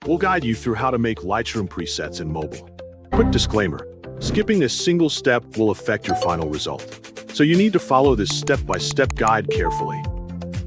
we'll guide you through how to make Lightroom presets in mobile. Quick disclaimer, skipping a single step will affect your final result, so you need to follow this step-by-step guide carefully.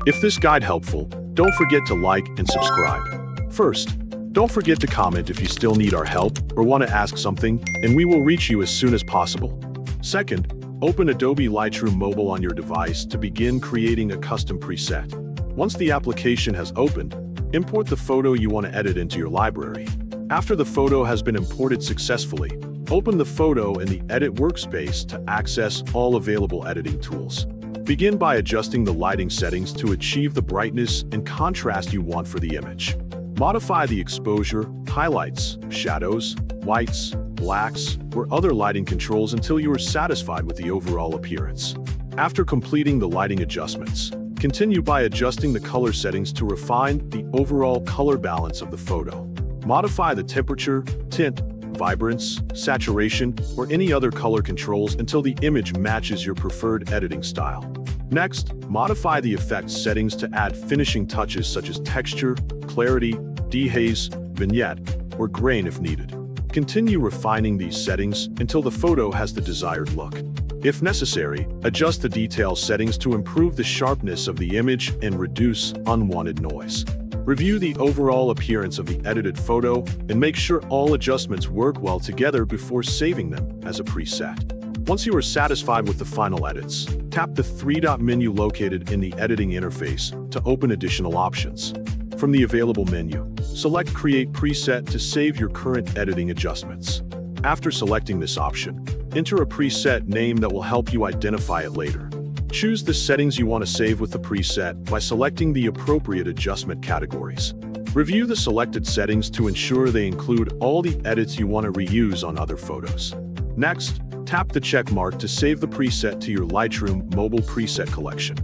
If this guide helpful, don't forget to like and subscribe. First, don't forget to comment if you still need our help or want to ask something, and we will reach you as soon as possible. Second, open Adobe Lightroom Mobile on your device to begin creating a custom preset. Once the application has opened, import the photo you want to edit into your library. After the photo has been imported successfully, open the photo in the Edit workspace to access all available editing tools. Begin by adjusting the lighting settings to achieve the brightness and contrast you want for the image. Modify the exposure, highlights, shadows, whites, blacks, or other lighting controls until you are satisfied with the overall appearance. After completing the lighting adjustments, continue by adjusting the color settings to refine the overall color balance of the photo. Modify the temperature, tint, vibrance, saturation, or any other color controls until the image matches your preferred editing style. Next, modify the effects settings to add finishing touches such as texture, clarity, dehaze, vignette, or grain if needed. Continue refining these settings until the photo has the desired look. If necessary, adjust the detail settings to improve the sharpness of the image and reduce unwanted noise. Review the overall appearance of the edited photo and make sure all adjustments work well together before saving them as a preset. Once you are satisfied with the final edits, tap the three-dot menu located in the editing interface to open additional options. From the available menu, select Create Preset to save your current editing adjustments. After selecting this option, enter a preset name that will help you identify it later. Choose the settings you want to save with the preset by selecting the appropriate adjustment categories. Review the selected settings to ensure they include all the edits you want to reuse on other photos. Next, tap the check mark to save the preset to your Lightroom mobile preset collection.